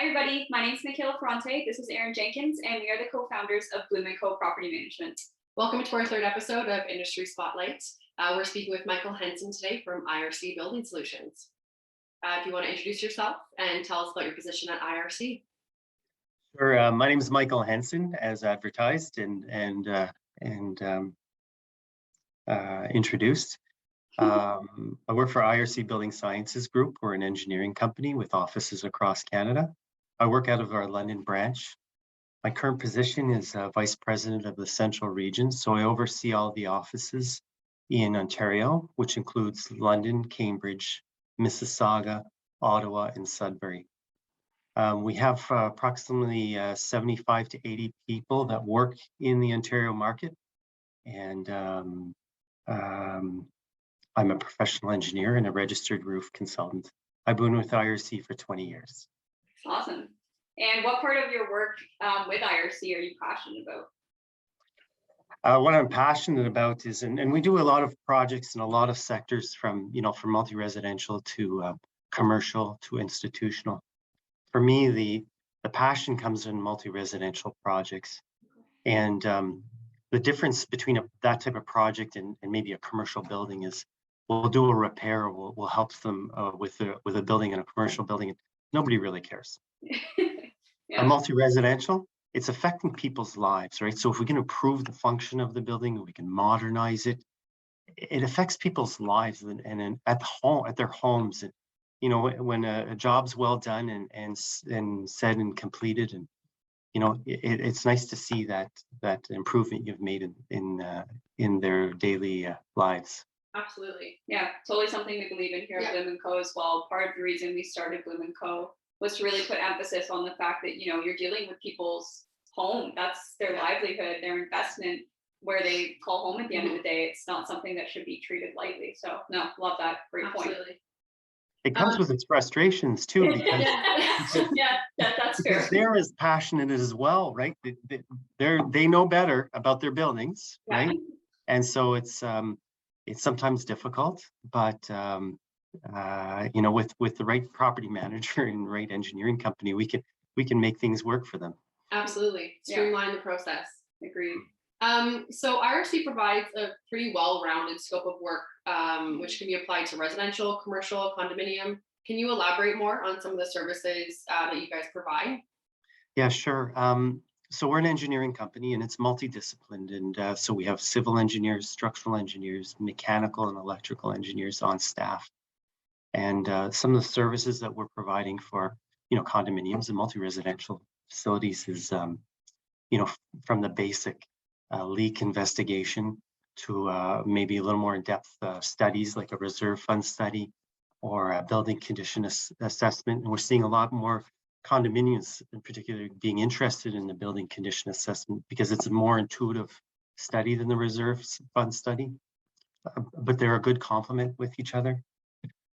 everybody. My name is Michaela Ferrante. This is Erin Jenkins, and we are the co-founders of Bloom & Co. Property Management. Welcome to our third episode of Industry Spotlight. We're speaking with Michael Henson today from IRC Building Solutions. If you want to introduce yourself and tell us about your position at IRC. Sure. My name is Michael Henson, as advertised and introduced. I work for IRC Building Sciences Group. We're an engineering company with offices across Canada. I work out of our London branch. My current position is Vice President of the Central Region, so I oversee all the offices in Ontario, which includes London, Cambridge, Mississauga, Ottawa, and Sudbury. We have approximately 75 to 80 people that work in the Ontario market, and I'm a professional engineer and a registered roof consultant. I've been with IRC for 20 years. Awesome. And what part of your work with IRC are you passionate about? What I'm passionate about is, and we do a lot of projects in a lot of sectors from multi-residential to commercial to institutional. For me, the passion comes in multi-residential projects. And the difference between that type of project and maybe a commercial building is we'll do a repair, we'll help them with a building and a commercial building. And nobody really cares. Yeah. A multi-residential, it's affecting people's lives, right? So if we can improve the function of the building, we can modernize it, it affects people's lives and at their homes. And, when a job's well done and said and completed, and it's nice to see that improvement you've made in their daily lives. Absolutely. Yeah, totally something we believe in here at Bloom & Co. as well. Part of the reason we started Bloom & Co. was to really put emphasis on the fact that, you're dealing with people's home. That's their livelihood, their investment, where they call home at the end of the day. It's not something that should be treated lightly. So no, love that. Great point. Absolutely. It comes with its frustrations too, because that's fair. They're as passionate as well, right? They know better about their buildings, right? And so it's sometimes difficult, but with the right property manager and right engineering company, we can make things work for them. Absolutely. Streamline the process. Agreed. So IRC provides a pretty well-rounded scope of work, which can be applied to residential, commercial, condominium. Can you elaborate more on some of the services that you guys provide? Yeah, sure. So we're an engineering company and it's multidisciplined. And so we have civil engineers, structural engineers, mechanical and electrical engineers on staff. And some of the services that we're providing for, condominiums and multi-residential facilities is, from the basic leak investigation to maybe a little more in-depth studies like a reserve fund study or a building condition assessment. And we're seeing a lot more condominiums in particular being interested in the building condition assessment because it's a more intuitive study than the reserve fund study, but they're a good complement with each other.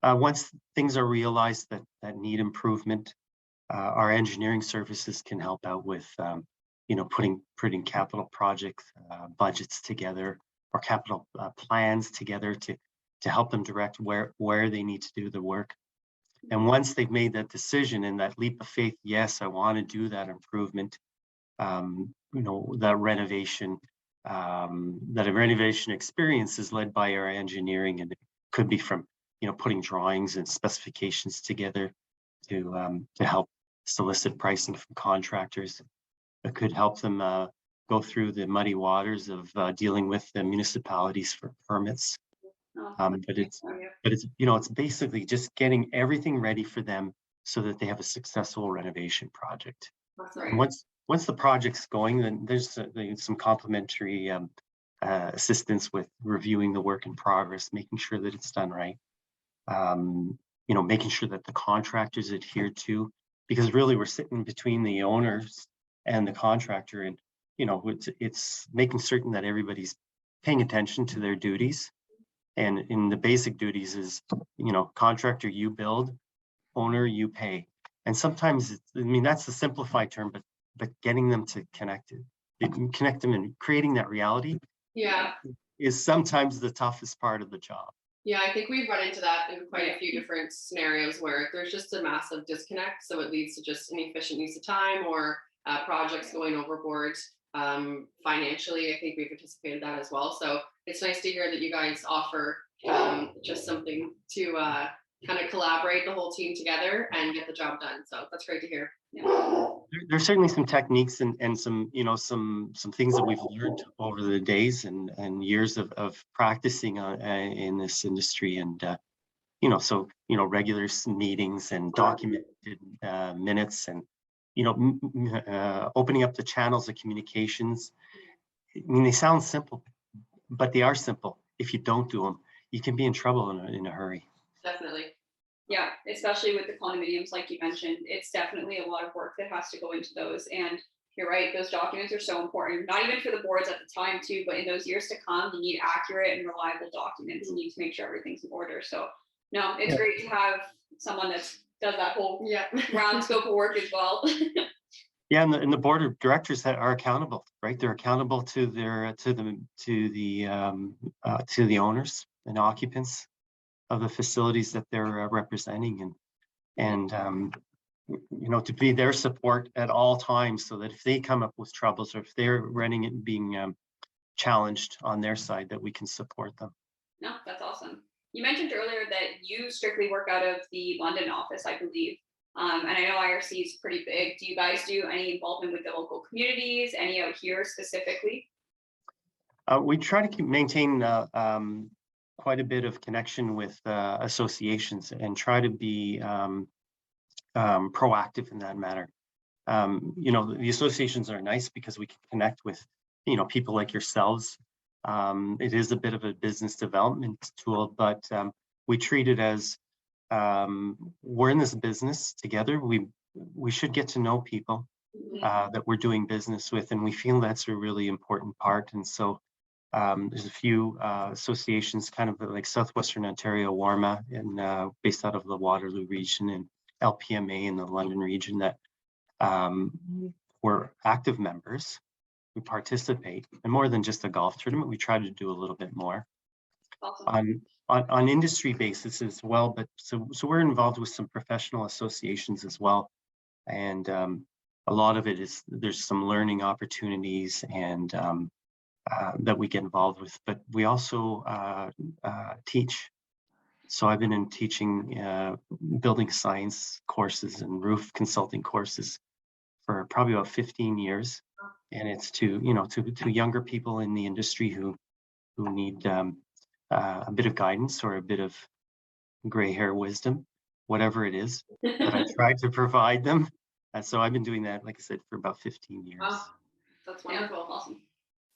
Once things are realized that need improvement, our engineering services can help out with putting capital project budgets together or capital plans together to help them direct where they need to do the work. And once they've made that decision and that leap of faith, yes, I want to do that improvement, that renovation experience is led by our engineering, and it could be from putting drawings and specifications together to help solicit pricing from contractors. It could help them go through the muddy waters of dealing with the municipalities for permits. But it's basically just getting everything ready for them so that they have a successful renovation project. That's right. And once the project's going, then there's some complementary assistance with reviewing the work in progress, making sure that it's done right. Making sure that the contractors adhere to, because really we're sitting between the owners and the contractor, and it's making certain that everybody's paying attention to their duties. And in the basic duties is, contractor, you build, owner, you pay. And sometimes that's the simplified term, but getting them to connect them and creating that reality Yeah. is sometimes the toughest part of the job. Yeah, I think we've run into that in quite a few different scenarios where there's just a massive disconnect. So it leads to just inefficient use of time or projects going overboard. Financially, I think we've anticipated that as well. So it's nice to hear that you guys offer just something to kind of collaborate the whole team together and get the job done. So that's great to hear. Yeah. There's certainly some techniques and some, some things that we've learned over the days and years of practicing in this industry. And, so, regular meetings and documented minutes and, opening up the channels of communications. I mean, they sound simple, but they are simple. If you don't do them, you can be in trouble in a hurry. Definitely. Yeah, especially with the condominiums, like you mentioned, it's definitely a lot of work that has to go into those. And you're right, those documents are so important, not even for the boards at the time too, but in those years to come, you need accurate and reliable documents. You need to make sure everything's in order. So no, it's great to have someone that does that whole round scope of work as well. Yeah, and the board of directors that are accountable, right? They're accountable to their to the owners and occupants of the facilities that they're representing, and to be their support at all times, so that if they come up with troubles or if they're running it being challenged on their side, that we can support them. No, that's awesome. You mentioned earlier that you strictly work out of the London office, I believe. And I know IRC is pretty big. Do you guys do any involvement with the local communities, any out here specifically? We try to maintain quite a bit of connection with associations and try to be proactive in that matter. The associations are nice because we can connect with, people like yourselves. It is a bit of a business development tool, but we treat it as we're in this business together. We should get to know people that we're doing business with, and we feel that's a really important part. And so there's a few associations, kind of like Southwestern Ontario, WARMA, and based out of the Waterloo region, and LPMA in the London region, that we're active members. We participate, and more than just a golf tournament, we try to do a little bit more. Awesome. On industry basis as well, but so we're involved with some professional associations as well, and a lot of it is there's some learning opportunities and that we get involved with, but we also teach. So I've been in teaching building science courses and roof consulting courses for probably about 15 years, and it's to younger people in the industry who need a bit of guidance or a bit of gray hair wisdom, whatever it is that I try to provide them. And so I've been doing that, like I said, for about 15 years. Wow, that's wonderful. Yeah, awesome.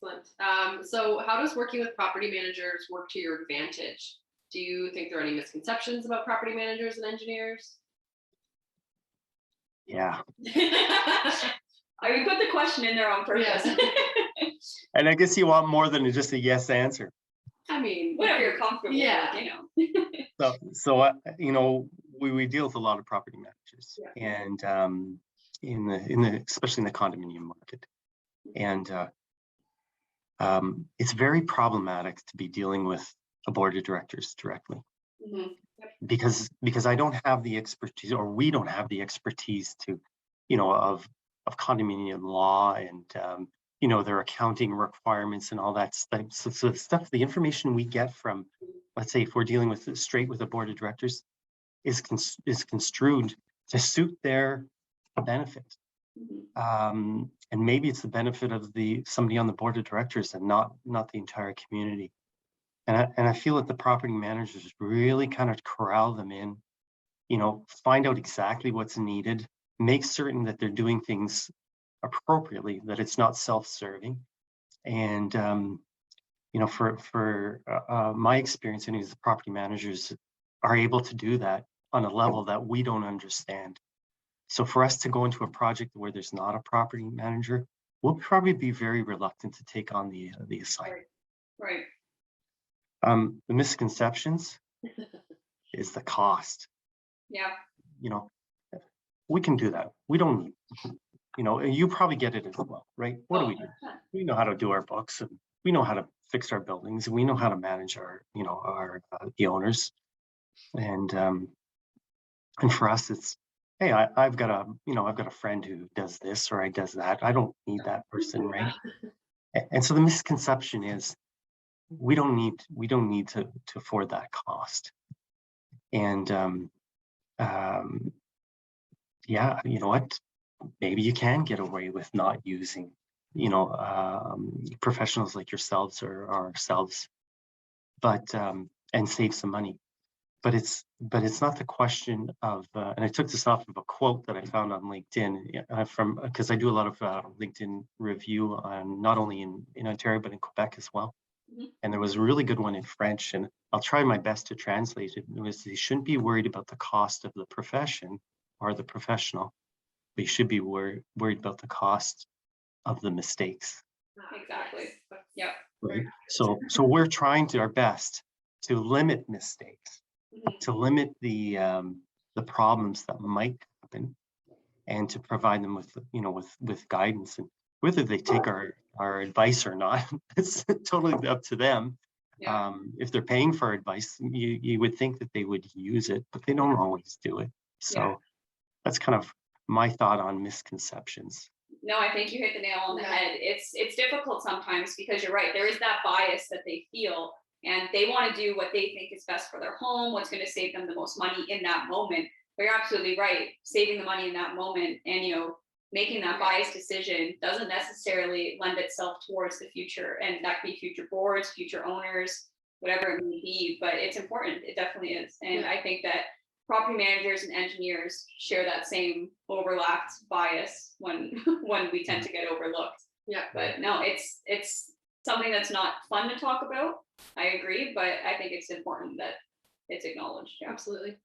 Excellent. So how does working with property managers work to your advantage? Do you think there are any misconceptions about property managers and engineers? Yeah. I would put the question in there on purpose. And I guess you want more than just a yes answer. I mean, whatever you're comfortable with, So we deal with a lot of property managers, and especially in the condominium market, and it's very problematic to be dealing with a board of directors directly, because I don't have the expertise, or we don't have the expertise to, of condominium law and their accounting requirements and all that stuff. So the stuff, the information we get from, let's say, if we're dealing with straight with a board of directors, is construed to suit their benefit. And maybe it's the benefit of somebody on the board of directors and not the entire community. And I feel that the property managers really kind of corral them in, find out exactly what's needed, make certain that they're doing things appropriately, that it's not self-serving. And for my experience, any of the property managers are able to do that on a level that we don't understand. So for us to go into a project where there's not a property manager, we'll probably be very reluctant to take on the assignment. Right. The misconceptions is the cost. Yeah. We can do that. We don't need, you probably get it as well, right? What do we do? We know how to do our books and we know how to fix our buildings, and we know how to manage our, the owners. And for us, it's, hey, I've got a friend who does this or I does that. I don't need that person, right? And so the misconception is we don't need to afford that cost. And yeah, you know what? Maybe you can get away with not using, professionals like yourselves or ourselves, but and save some money. But it's not the question of, and I took this off of a quote that I found on LinkedIn from, because I do a lot of LinkedIn review on not only in Ontario but in Quebec as well. Mhm. And there was a really good one in French, and I'll try my best to translate it. It was, they shouldn't be worried about the cost of the profession or the professional. They should be worried about the cost of the mistakes. Exactly. Yep. Right. So we're trying our best to limit mistakes, Mhm. to limit the problems that might happen, and to provide them with, with guidance. And whether they take our advice or not, it's totally up to them. Yeah. If they're paying for advice, you would think that they would use it, but they don't always do it. So Yeah. that's kind of my thought on misconceptions. No, I think you hit the nail on the head. It's difficult sometimes because you're right. There is that bias that they feel, and they want to do what they think is best for their home, what's going to save them the most money in that moment. But you're absolutely right. Saving the money in that moment and, making that biased decision doesn't necessarily lend itself towards the future. And that could be future boards, future owners, whatever it may be. But it's important. It definitely is. And I think that property managers and engineers share that same overlapped bias when when we tend to get overlooked. Yeah. But no, it's something that's not fun to talk about. I agree, but I think it's important that it's acknowledged. Yeah. Absolutely.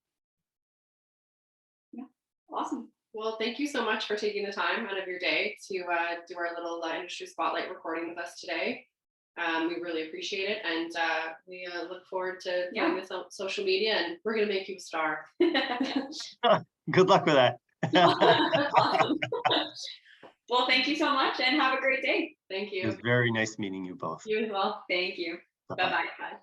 Yeah. Awesome. Well, thank you so much for taking the time out of your day to do our little industry spotlight recording with us today. We really appreciate it, and we look forward to putting this on social media, and we're going to make you a star. Good luck with that. Awesome. Well, thank you so much, and have a great day. Thank It you. was very nice meeting you both. You as well. Thank you. Bye-bye. Bye-bye. Bye.